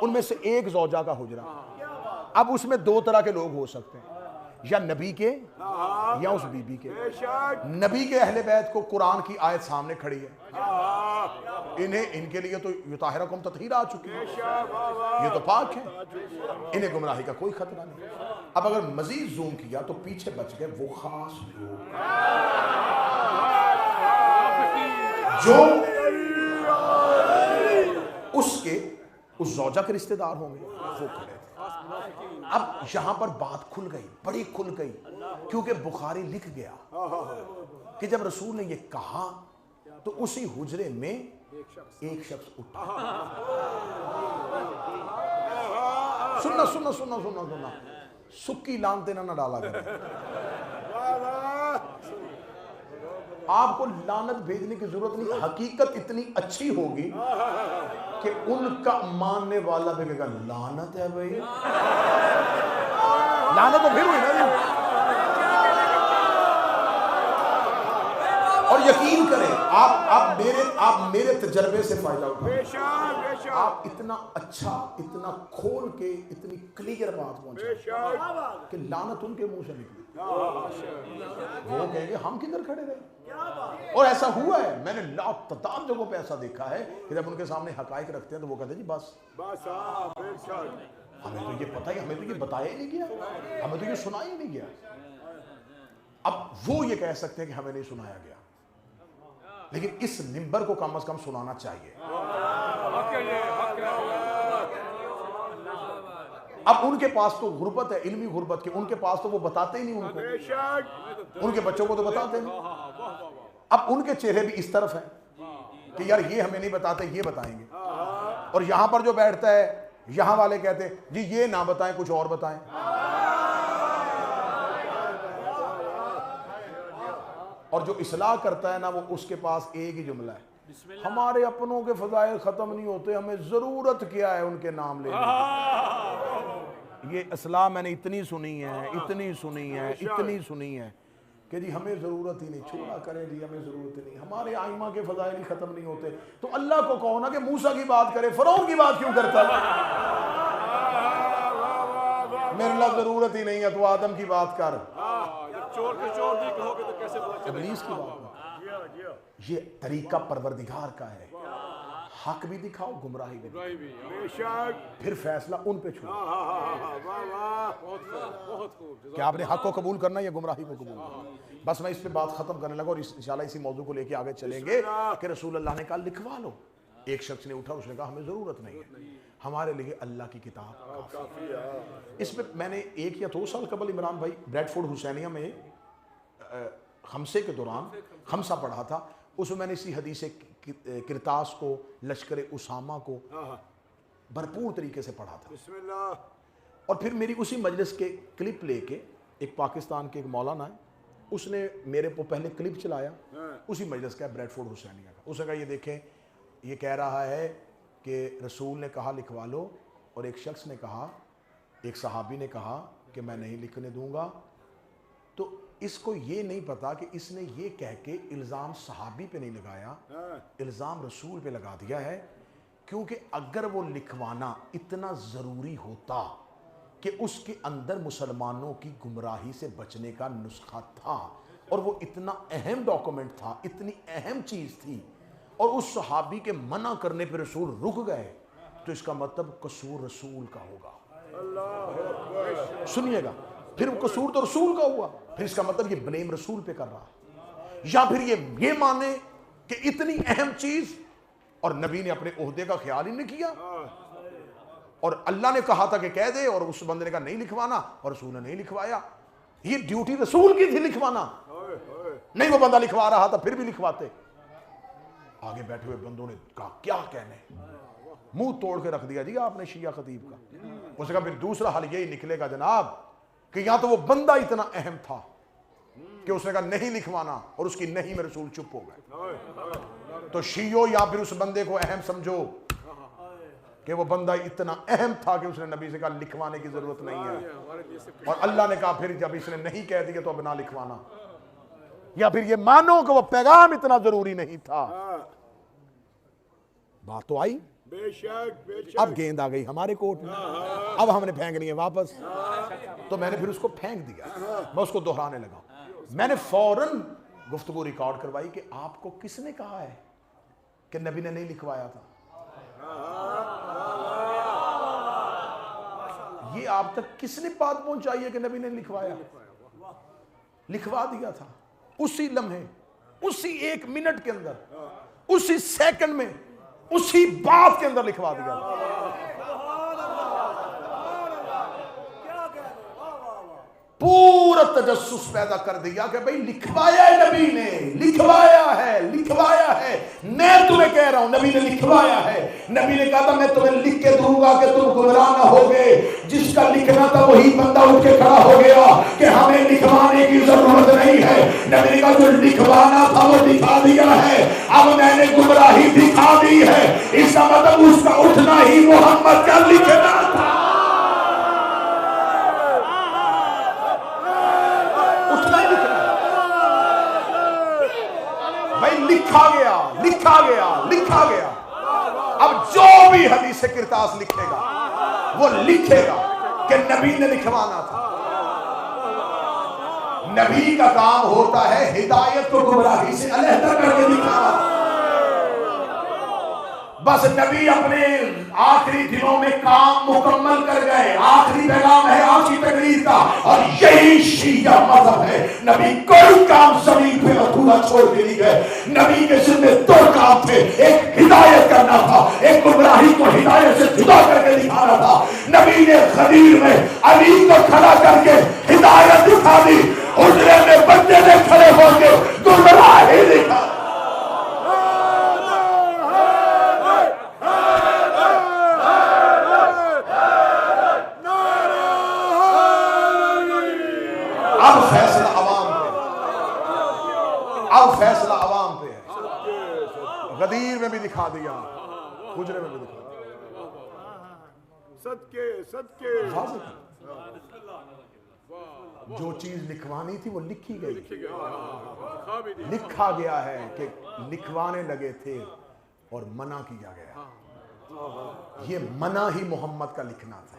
उनमें से एक ज़ौजा का हुजरा। अब उसमें दो तरह के लोग हो सकते हैं, या नबी के या उस बीबी के। नबी के अहले बैत को कुरान की आयत सामने खड़ी है, इन्हें इनके लिए तो युताहिरकुम तत्हीरा आ चुकी है, ये तो पाक है, इन्हें गुमराही का कोई खतरा नहीं। अब अगर मजीद जूम किया तो पीछे बच गए वो खास लोग जो उसके उस ज़ौजा के रिश्तेदार होंगे, वो खड़े थे। अब यहां पर बात खुल गई, बड़ी खुल गई, क्योंकि बुखारी लिख गया कि जब रसूल ने ये कहा तो उसी हुजरे में एक शख्स उठा। सुनना सुनना सुनना सुनना सुनना, सुक्की लानते ना डाला करें। आपको लानत भेजने की जरूरत नहीं, हकीकत इतनी अच्छी होगी कि उनका मानने वाला भी कहेगा लानत है भाई। लानत तो फिर हुई ना। और यकीन करें आप मेरे तजर्बे से फायदा उठाएं। आप इतना अच्छा, इतना खोल के, इतनी क्लियर बात पहुंचे कि लानत उनके मुंह से निकली। वो कहेंगे हम किधर खड़े रहे। और ऐसा हुआ है, मैंने लातादाद जगहों पे ऐसा देखा है कि जब उनके सामने हकायक रखते हैं तो वो कहते हैं जी बस हमें तो ये पता ही, हमें तो ये बताया ही नहीं गया, हमें तो ये सुनाया ही नहीं गया। अब वो ये कह सकते हैं कि हमें नहीं सुनाया गया, लेकिन इस मिंबर को कम से कम सुनाना चाहिए। अब उनके पास तो गुर्बत है, इल्मी गुर्बत की, उनके पास तो वो बताते ही नहीं उनको, उनके बच्चों को तो बताते नहीं। अब उनके चेहरे भी इस तरफ हैं कि यार ये हमें नहीं बताते, ये बताएंगे। और यहां पर जो बैठता है, यहां वाले कहते हैं जी ये ना बताएं, कुछ और बताएं। और जो इस्लाह करता है ना, वो उसके पास एक ही जुमला है, हमारे अपनों के फजाइल खत्म नहीं होते, हमें जरूरत क्या है उनके नाम लेने की। ये इस्लाह मैंने इतनी सुनी है, इतनी सुनी है, इतनी सुनी है कि जी हमें जरूरत ही नहीं, छोड़ा करें जी, हमें जरूरत ही नहीं, हमारे आइमा के फजाइल ही खत्म नहीं होते। तो अल्लाह को कहो ना कि मूसा की बात करे, फरौन की बात क्यों करता है? मेरे लिए जरूरत ही नहीं है, तो आदम की बात कर, चोर के चोर नहीं कहोगे तो कैसे पता चलेगा? इब्लीस की बात। ये तरीका परवरदिगार का है, हक भी दिखाओ, गुमराही भी दिखाओ, फिर फैसला उन पे छोड़ो। क्या आपने हक को कबूल करना या गुमराही को कबूल करना? बस मैं इस पे बात खत्म करने लगा और इंशाल्लाह इसी मौजू को लेके आगे चलेंगे कि रसूल अल्लाह ने कहा लिखवा लो। एक शख्स ने उठा, उसने कहा हमें जरूरत नहीं है, हमारे लिए अल्लाह की किताब काफी है। इसमें मैंने 1 या 2 साल कबल इमरान भाई ब्रैडफोर्ड हुसैनिया में खमसे के दौरान खमसा पढ़ा था, उसमें मैंने इसी हदीस किरतास को, लश्कर उसामा को भरपूर तरीके से पढ़ा था। और फिर मेरी उसी मजलिस के क्लिप लेके एक पाकिस्तान के एक मौलाना है, उसने मेरे को पहले क्लिप चलाया उसी मजलिस का, ब्रैडफोर्ड हुसैनिया का। उसने कहा ये देखें, ये कह रहा है कि रसूल ने कहा लिखवा लो, और एक शख्स ने कहा, एक सहाबी ने कहा कि मैं नहीं लिखने दूंगा। तो इसको ये नहीं पता कि इसने ये कह के इल्ज़ाम सहाबी पे नहीं लगाया, इल्ज़ाम रसूल पे लगा दिया है। क्योंकि अगर वो लिखवाना इतना ज़रूरी होता कि उसके अंदर मुसलमानों की गुमराही से बचने का नुस्खा था, और वो इतना अहम डॉक्यूमेंट था, इतनी अहम चीज़ थी, और उस सहाबी के मना करने पर रसूल रुक गए, तो इसका मतलब कसूर रसूल का होगा। सुनिएगा, फिर कसूर तो रसूल का हुआ, फिर इसका मतलब ये ब्लेम रसूल पे कर रहा है। या फिर ये माने कि इतनी अहम चीज और नबी ने अपने ओहदे का ख्याल ही नहीं किया, और अल्लाह ने कहा था कि कह दे, और उस बंदे ने कहा नहीं लिखवाना, और रसूल ने नहीं लिखवाया। ये ड्यूटी रसूल की थी लिखवाना, नहीं वो बंदा लिखवा रहा था फिर भी लिखवाते। आगे बैठे हुए बंदों ने कहा क्या कहने, मुंह तोड़ के रख दिया जी आपने शिया खतीब का। उसने कहा फिर दूसरा हल यही निकलेगा जनाब कि या तो वो बंदा इतना अहम था कि उसने कहा नहीं लिखवाना, और उसकी नहीं में रसूल चुप हो गए। तो शियो या फिर उस बंदे को अहम समझो कि वो बंदा इतना अहम था कि उसने नबी से कहा लिखवाने की जरूरत नहीं है, और अल्लाह ने कहा फिर जब इसने नहीं कह दिया तो अब ना लिखवाना, या फिर ये मानो कि वो पैगाम इतना जरूरी नहीं था। बात तो आई। बेशक अब गेंद आ गई हमारे कोर्ट में, अब हमने फेंकनी है वापस। तो मैंने फिर उसको फेंक दिया, मैं उसको दोहराने लगा। मैंने फौरन गुफ्तगू रिकॉर्ड करवाई कि आपको किसने कहा है कि नबी ने नहीं लिखवाया था? ये आप तक किसने बात पहुंचाई है कि नबी ने लिखवाया? लिखवा दिया था उसी लम्हे, उसी 1 मिनट के अंदर, उसी सेकंड में, उसी बात के अंदर लिखवा दिया था। पूरा तजस्सुस पैदा कर दिया कि भाई लिखवाया है नबी ने, लिखवाया है, लिखवाया है। मैं तुम्हें कह रहा हूं नबी ने लिखवाया है। नबी ने कहा था मैं तुम्हें लिख के दूंगा कि तुम गुमराह ना होगे। जिसका लिखना था वही बंदा उठ के खड़ा हो गया कि हमें लिखवाने की जरूरत नहीं है। नबी ने कहा जो लिखवाना था वो लिखा दिया है, अब मैंने गुमराही दिखा दी है। इसका मतलब उसका उठना ही मोहम्मद का लिखना था। लिखा गया, लिखा गया, लिखा गया। अब जो भी हदीस किरतास लिखेगा वो लिखेगा कि नबी ने लिखवाना था। नबी का काम होता है हिदायत को गुमराही से अलहदा करके दिखाना। बस नबी अपने आखिरी दिनों में काम मुकम्मल कर गए। आखिरी पैगाम है आखिरी तकरीर का, और यही शिया मजहब है। नबी कोई काम जमीन पे अधूरा छोड़ के नहीं गए। नबी के सिर में 2 काम थे, एक हिदायत करना था, एक गुमराही को हिदायत से जुदा करके दिखाना था। नबी ने गदीर में अली को खड़ा करके हिदायत दिखा दी, हुजरे में बच्चे ने खड़े होकर गुमराही दिखा। अब फैसला अवाम पे, अब फैसला अवाम पे है। गदीर में भी दिखा दिया, हुजरे में भी दिखा दिया। सदके सदके जो चीज लिखवानी थी वो लिखी गई, लिखा गया है कि लिखवाने लगे थे और मना किया गया। ये मना ही मोहम्मद का लिखना था।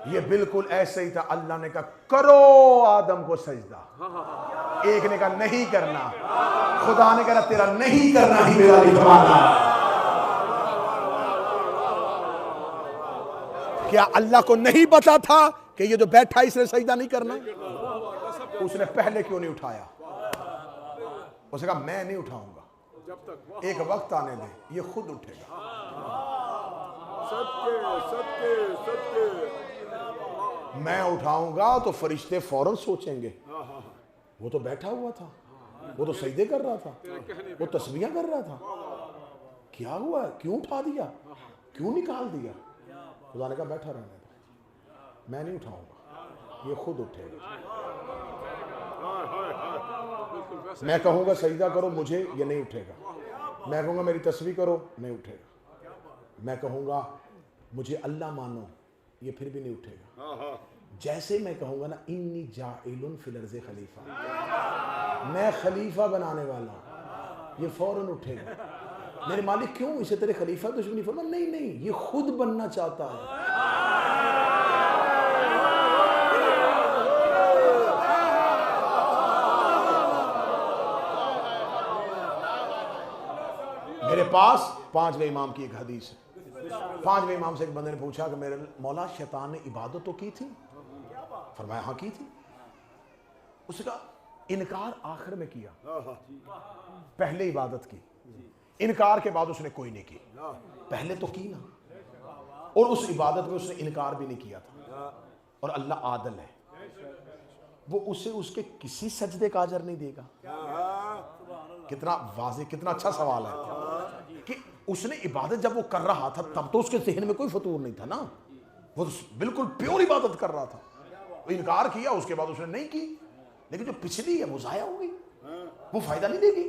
ये बिल्कुल ऐसे ही था। अल्लाह ने कहा करो आदम को सजदा, एक ने कहा नहीं करना। खुदा ने कहा तेरा नहीं करना ही मेरा लिखवाना। क्या अल्लाह को नहीं पता था कि ये जो बैठा इसने सजदा नहीं करना? उसने पहले क्यों नहीं उठाया? उसने कहा मैं नहीं उठाऊंगा, एक वक्त आने दे, ये खुद उठेगा। सदके सदके सदके मैं उठाऊंगा तो फरिश्ते फौरन सोचेंगे वो तो बैठा हुआ था, वो तो सजदे कर रहा था, वो तस्बीहां कर रहा था, क्या हुआ, क्यों उठा दिया, क्यों निकाल दिया? खुदा ने कहा बैठा रहने दो, मैं नहीं उठाऊंगा, ये खुद उठेगा। मैं कहूंगा सजदा करो मुझे, ये नहीं उठेगा। मैं कहूंगा मेरी तस्बीह करो, नहीं उठेगा। मैं कहूंगा मुझे अल्लाह मानो, ये फिर भी नहीं उठेगा। जैसे मैं कहूंगा ना इन्नी जाइलुन फिल अर्ज़ि खलीफा, मैं खलीफा बनाने वाला हूं, ये फौरन उठेगा। मेरे मालिक क्यों, इसे तेरे खलीफा दुश्मनी फरमा? नहीं नहीं, ये खुद बनना चाहता है। मेरे पास 5वें इमाम की एक हदीस है। 5वें इमाम से एक बंदे ने पूछा कि मेरे मौला शैतान ने इबादत तो की थी? फरमाया हाँ की थी। उसका इनकार आखिर में किया, पहले इबादत की, इनकार के बाद उसने कोई नहीं की, पहले तो की ना। और उस इबादत में उसने इनकार भी नहीं किया था। और अल्लाह आदल है, वो उसे उसके किसी सजदे का अजर नहीं देगा। कितना वाज़ेह, कितना अच्छा सवाल है कि उसने इबादत जब वो कर रहा था तब तो उसके ज़हन में कोई फतूर नहीं था ना, वो तो बिल्कुल प्योर इबादत कर रहा था। इनकार किया, उसके बाद उसने नहीं की, लेकिन जो पिछली है वो ज़ाया हो गई। वो फायदा नहीं देगी।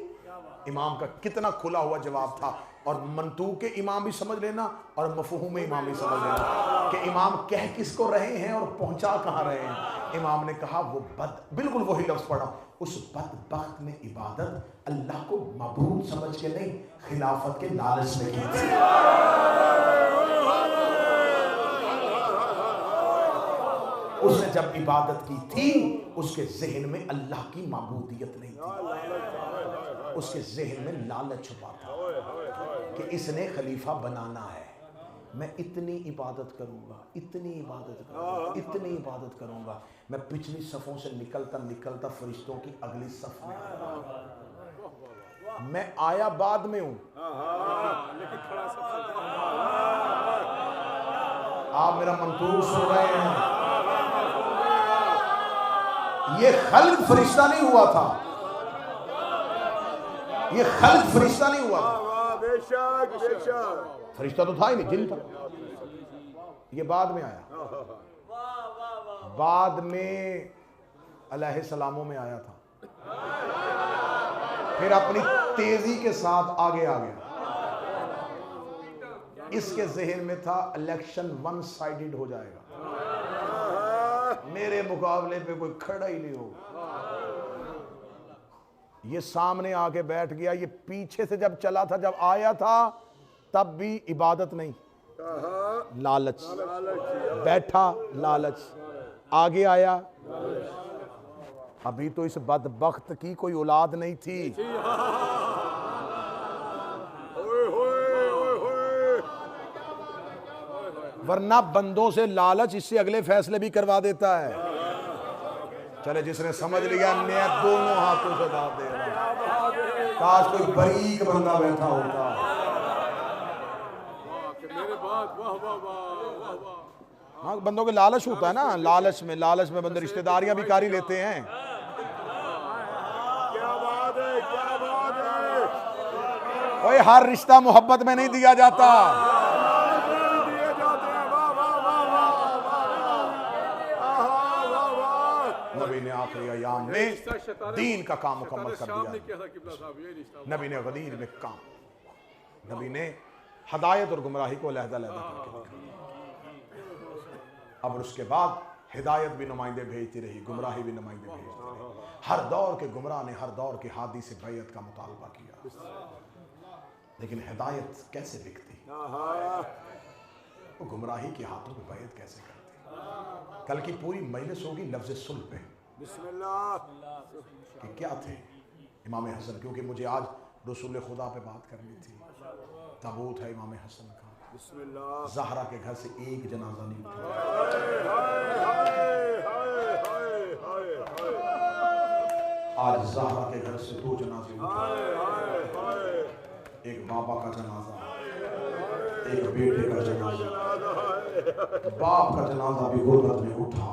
इमाम का कितना खुला हुआ जवाब था। और मंतूक के इमाम भी समझ लेना और मफहूम इमाम भी समझ लेना कि इमाम कह किसको रहे हैं और पहुंचा कहां रहे हैं। इमाम ने कहा वो बिल्कुल वही लफ्ज पढ़ा, उस बदबख्त ने इबादत अल्लाह को मबरूर समझ के नहीं, खिलाफत के लालच में की थी। उसने जब इबादत की थी उसके जहन में अल्लाह की माबूदियत नहीं थी, उसके जहन में लालच छुपा था कि इसने खलीफा बनाना है। मैं इतनी इबादत करूंगा, इतनी इबादत करूंगा, इतनी इबादत करूंगा। मैं पिछली सफ़ों से निकलता निकलता फरिश्तों की अगली सफ़ में मैं आया बाद में हूं। आप मेरा मंतूक सुन रहे हैं? ये खल्क फरिश्ता नहीं हुआ था, ये खल्क फरिश्ता नहीं हुआ था। बेशक बेशक, फरिश्ता तो था ही नहीं, जिन था। ये बाद में आया, बाद में अलैहिस्सलामों में आया था, फिर अपनी तेजी के साथ आगे आ गया। इसके जहन में था इलेक्शन वन साइडेड हो जाएगा, मेरे मुकाबले पे कोई खड़ा ही नहीं होगा। ये सामने आके बैठ गया। ये पीछे से जब चला था, जब आया था तब भी इबादत नहीं, लालच। बैठा लालच, आगे आया। अभी तो इस बदबख्त की कोई औलाद नहीं थी। वरना बंदों से लालच इससे अगले फैसले भी करवा देता है। चले जिसने समझ लिया, मैं दोनों हाथों से दाद दे रहा। काश कोई बारीक बंदा बैठा होता। हाँ, बंदों के लालच होता है ना, लालच में बंदे रिश्तेदारियां भी कारी लेते हैं। क्या बात है, क्या बात है। ओए हर रिश्ता मोहब्बत में नहीं दिया जाता। नबी ने आखिरी अयाम में दीन का काम मुकम्मल कर दिया। नबी ने गदीर में काम, नबी ने हदायत और गुमराही को अलहदा-अलहदा करके दिखाया। अब उसके बाद हिदायत भी नुमाइंदे भेजती रही, गुमराही भी नुमाइंदे भेजती रही। हर दौर के गुमराह ने हर दौर के हादी से बैयत का मुतालबा किया, लेकिन हिदायत कैसे बिकती, वो गुमराही के हाथों में बैयत कैसे करती। कल की पूरी मजलिस होगी लफ्ज़ सुल्ह पे। बिस्मिल्लाह कि क्या थे इमाम हसन, क्योंकि मुझे आज रसूल खुदा पे बात करनी थी। ताबूत है इमाम हसन का, बिस्मिल्लाह। ज़हरा के घर से एक जनाजा नहीं उठा। आज ज़हरा के घर से 2 जनाजे उठे। एक बाबा का जनाजा, एक बेटे का जनाजा। बाप का जनाजा भी गुर्बत में उठा,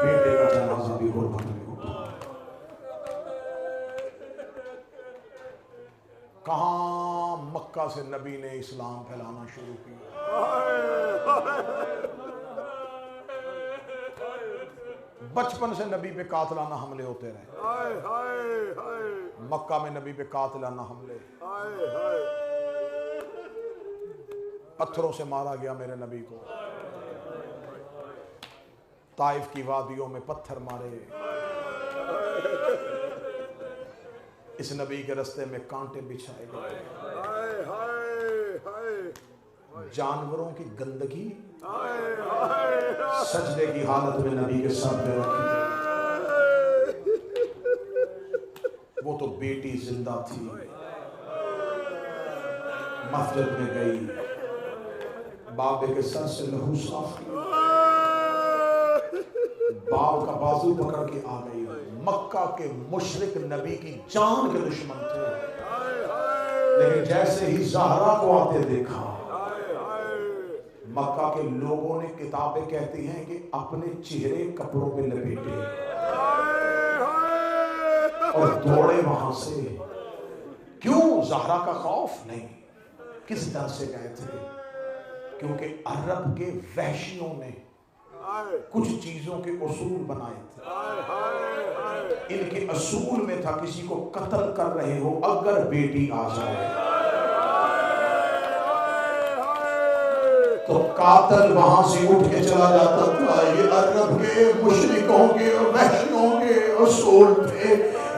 बेटे का जनाजा भी गुर्बत में उठा। कहां मक्का से नबी ने इस्लाम फैलाना शुरू किया। बचपन से नबी पे कातलाना हमले होते रहे। मक्का में नबी पे कातलाना हमले, पत्थरों से मारा गया मेरे नबी को। ताइफ की वादियों में पत्थर मारे, इस नबी के रास्ते में कांटे बिछाए गए। जानवरों की गंदगी सजदे की हालत में नबी के सर पे रखी गई। वो तो बेटी जिंदा थी, मस्जिद में गई, बाबे के सर से लहू साफ किया, बाप का बाजू पकड़ के आ गई। मक्का के मुशरिक नबी की जान के दुश्मन थे, लेकिन जैसे ही ज़हरा को आते देखा, मक्का के लोगों ने, किताबें कहती हैं कि अपने चेहरे कपड़ों में लपेटे और दौड़े वहां से। क्यों? ज़हरा का खौफ नहीं, किस डर से गए थे? क्योंकि अरब के वहशियों ने कुछ चीजों के उसूल बनाए थे। इनके असूल में था किसी को कत्ल कर रहे हो अगर बेटी आ जाए तो कातिल वहां से उठ के चला जाता था। ये अरब के मुशरिकों के और वहशियों के असूल थे।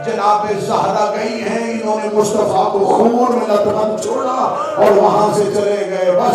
जनाब ज़हरा गई हैं, इन्होंने मुस्तफ़ा को खून में लतबंद छोड़ा और वहां से चले गए। बस